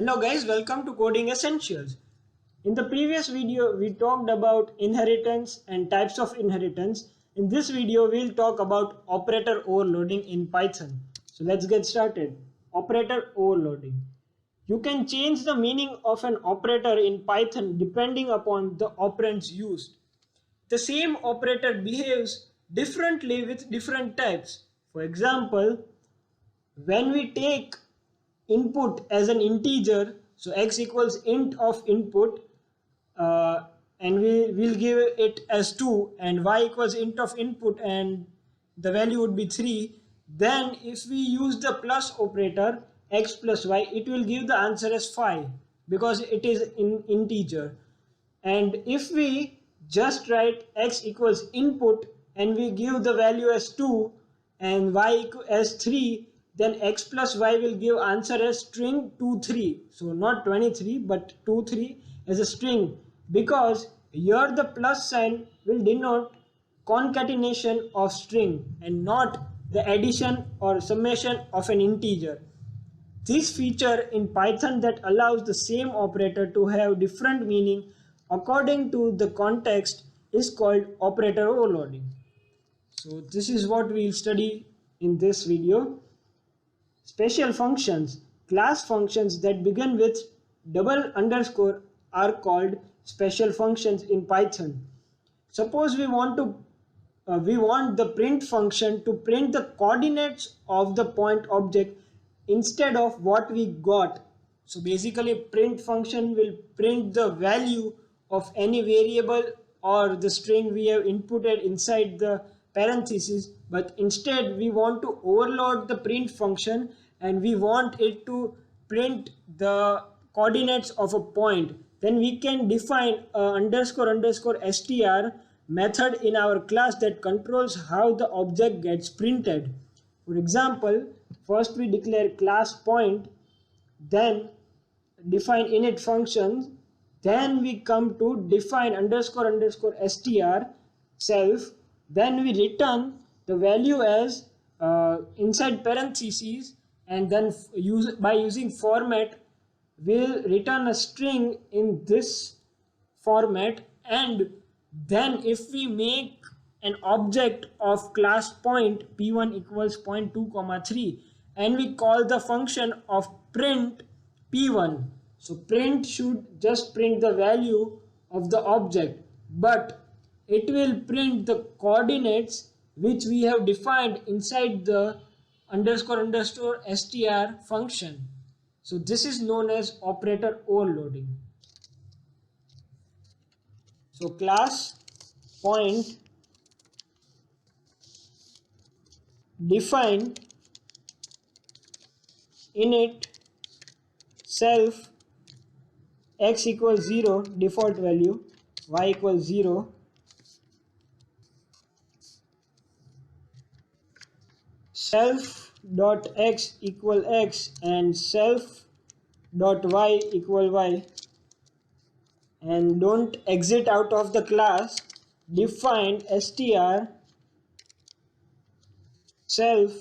Hello guys, welcome to Coding Essentials. In the previous video, we talked about inheritance and types of inheritance. In this video, we'll talk about operator overloading in Python. So let's get started. Operator overloading. You can change the meaning of an operator in Python depending upon the operands used. The same operator behaves differently with different types. For example, when we take input as an integer, so x equals int of input, and we will give it as 2, and y equals int of input and the value would be 3. Then if we use the plus operator, x plus y, it will give the answer as 5 because it is in integer. And if we just write x equals input and we give the value as 2 and y as 3, then x plus y will give answer as string 23. So not 23 but 23 as a string, because here the plus sign will denote concatenation of string and not the addition or summation of an integer. This feature in Python that allows the same operator to have different meaning according to the context is called operator overloading. So this is what we'll study in this video. Special functions, class functions that begin with double underscore are called special functions in Python. Suppose we want the print function to print the coordinates of the point object instead of what we got. So basically print function will print the value of any variable or the string we have inputted inside the parentheses, but instead we want to overload the print function and we want it to print the coordinates of a point. Then we can define a underscore underscore str method in our class that controls how the object gets printed. For example, first we declare class point, then define init functions, then we come to define underscore underscore str self, then we return the value as inside parentheses, and then by using format we'll return a string in this format. And then if we make an object of class point p1 equals 0.2 comma 3 and we call the function of print p1, so print should just print the value of the object, but it will print the coordinates which we have defined inside the underscore underscore str function. So this is known as operator overloading. So class point define init self x equals 0 default value, y equals 0, self dot x equal x and self dot y equal y, and don't exit out of the class. Define str self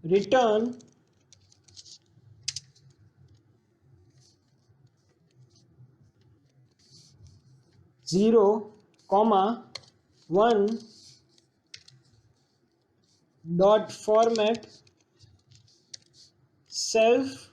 return zero comma 1 dot format self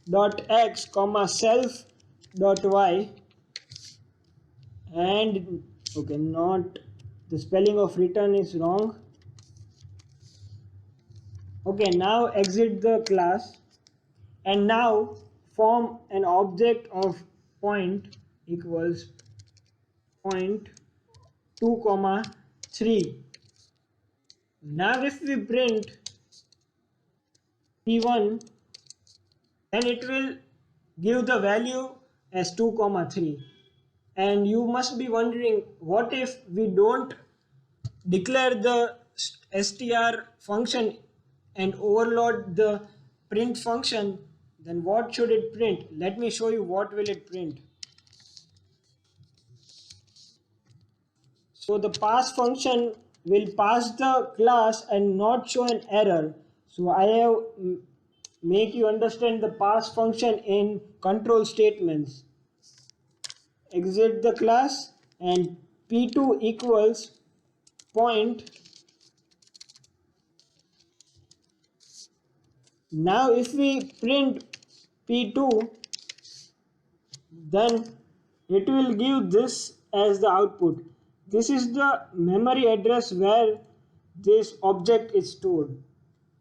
dot x comma self dot y, and okay, not the spelling of return is wrong. Okay, now exit the class and now form an object of point equals point 2 comma 3. Now if we print p1, then it will give the value as 2 comma 3. And you must be wondering, what if we don't declare the str function and overload the print function? Then what should it print? Let me show you what will it print. So the pass function will pass the class and not show an error. So I have make you understand the pass function in control statements. Exit the class and p2 equals point. Now if we print p2, then it will give this as the output. This is the memory address where this object is stored.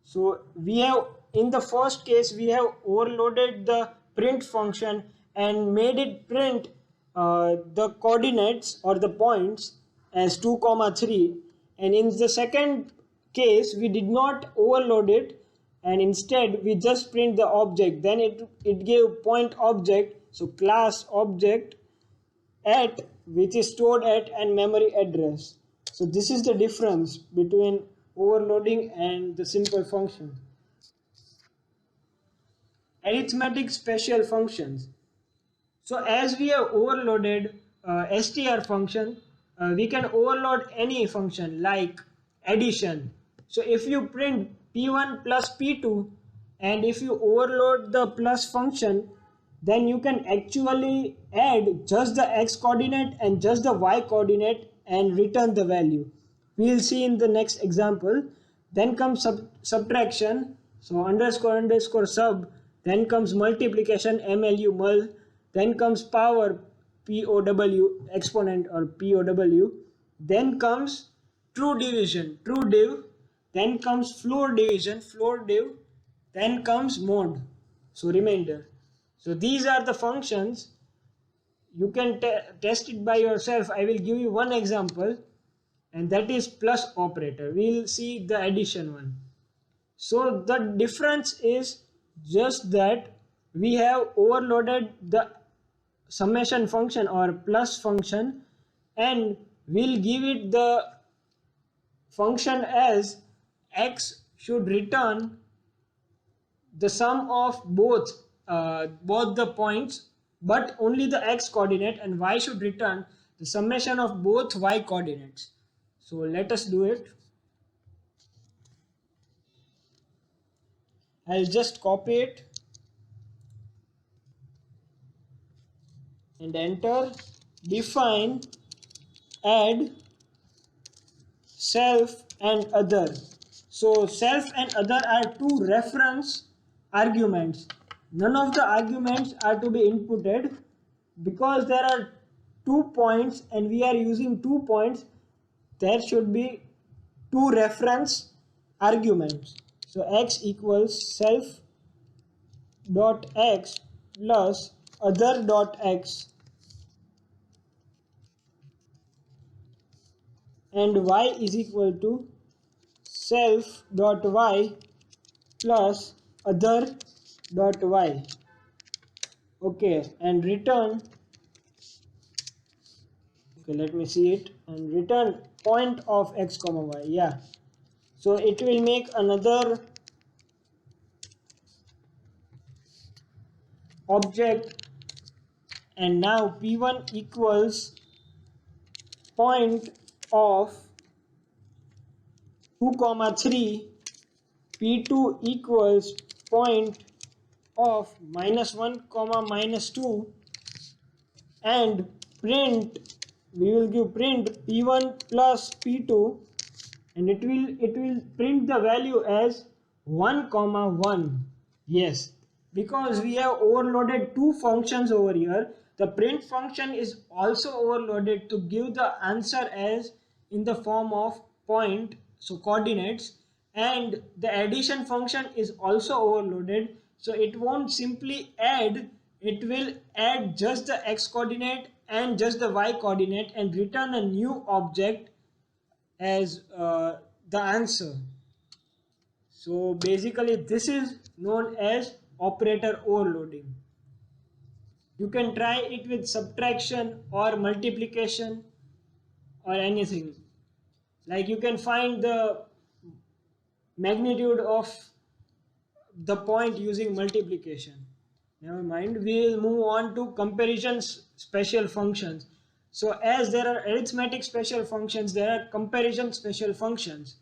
So we have, in the first case, we have overloaded the print function and made it print the coordinates or the points as 2 comma 3, and in the second case we did not overload it and instead we just print the object. Then it gave point object, so class object at, which is stored at, and memory address. So this is the difference between overloading and the simple function. Arithmetic special functions. So as we have overloaded str function, we can overload any function like addition. So if you print p1 plus p2 and if you overload the plus function, then you can actually add just the x coordinate and just the y coordinate and return the value. We will see in the next example. Then comes subtraction, so underscore underscore sub. Then comes multiplication, mlu mul. Then comes power, POW, exponent or POW. Then comes true division, true div. Then comes floor division, floor div. Then comes mode, so remainder. So these are the functions. You can test it by yourself. I will give you one example, and that is plus operator. We will see the addition one. So the difference is just that we have overloaded the summation function or plus function, and we'll give it the function as x should return the sum of both the points, but only the x coordinate, and y should return the summation of both y coordinates. So let us do it. I'll just copy it and enter. Define add self and other. So self and other are two reference arguments. None of the arguments are to be inputted because there are 2 points and we are using 2 points. There should be 2 reference arguments. So x equals self dot x plus other dot x, and y is equal to self dot y plus other dot y. Okay, and return, okay, let me see it, and return point of x comma y. Yeah, so it will make another object, and now p1 equals point of 2 comma 3, p2 equals point of -1 comma -2, and print, we will give print p1 plus p2, and it will print the value as 1 comma 1. Yes, because we have overloaded 2 functions over here, the print function is also overloaded to give the answer as in the form of point, so coordinates, and the addition function is also overloaded, so it won't simply add, it will add just the x coordinate and just the y coordinate and return a new object as the answer. So basically this is known as operator overloading. You can try it with subtraction or multiplication or anything. Like you can find the magnitude of the point using multiplication. Never mind, we will move on to comparison special functions. So as there are arithmetic special functions, there are comparison special functions.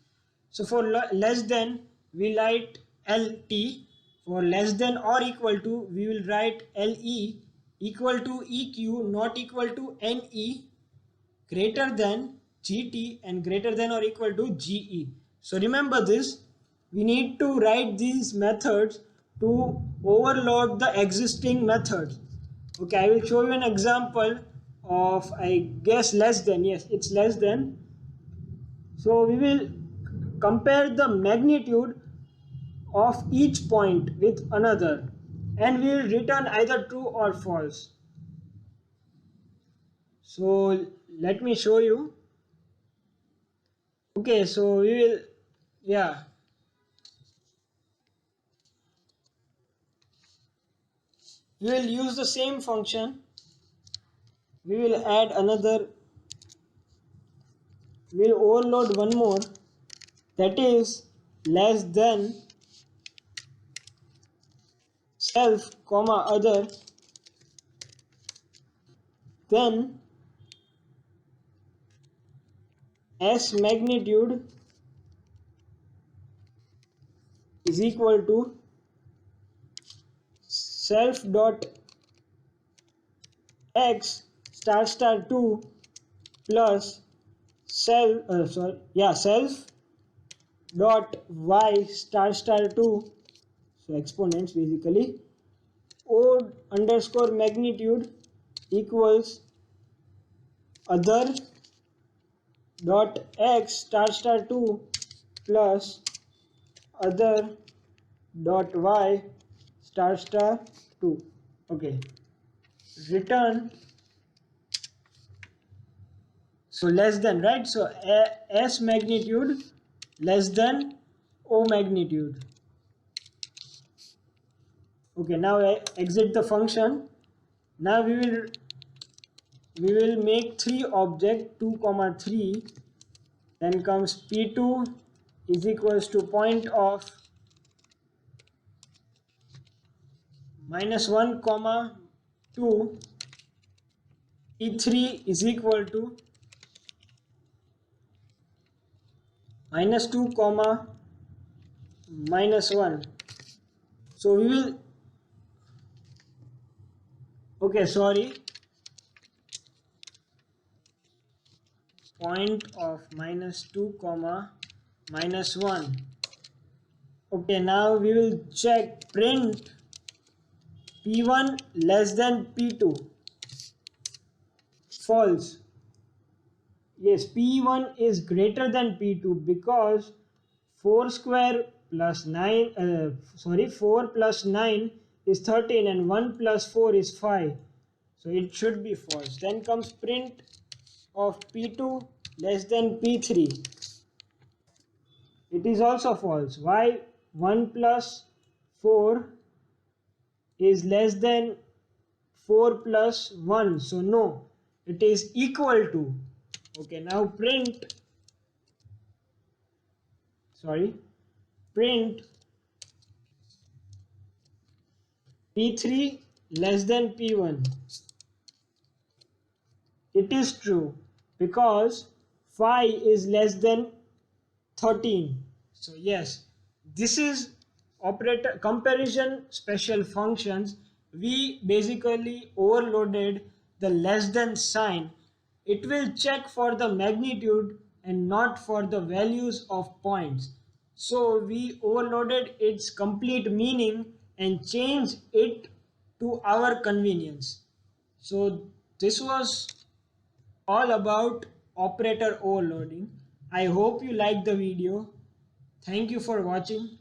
So for less than, we write LT. For less than or equal to, we will write LE equal to EQ not equal to NE, greater than GT and greater than or equal to GE. So remember this, we need to write these methods to overload the existing methods. Okay, I will show you an example of, I guess, less than. Yes, it's less than. So we will compare the magnitude of each point with another and we will return either true or false. So let me show you. Okay, so we will, yeah, we will use the same function. We will add another, we will overload one more, that is less than self comma other, then s magnitude is equal to self dot x star star 2 plus self dot y star star 2, so exponents basically, o underscore magnitude equals other dot x star star 2 plus other dot y star star 2. Okay, return, so less than, right? So s magnitude less than o magnitude. Okay, now I exit the function. Now we will make three object 2 comma 3, then comes p2 is equals to point of minus 1 comma 2, p3 is equal to minus 2 comma minus 1. So we will, okay, sorry, point of minus 2 comma minus 1. Okay, now we will check print p1 less than p2, false. Yes, p1 is greater than p2 because 4 square plus 9, 4 plus 9 is 13 and 1 plus 4 is 5. So it should be false. Then comes print of p2 less than p3. It is also false. Why? 1 plus 4 is less than 4 plus 1. So no, it is equal to. Okay, now print p3 less than p1. It is true because 5 is less than 13. So yes, this is operator comparison special functions. We basically overloaded the less than sign. It will check for the magnitude and not for the values of points. So we overloaded its complete meaning and changed it to our convenience. So this was all about operator overloading. I hope you liked the video. Thank you for watching.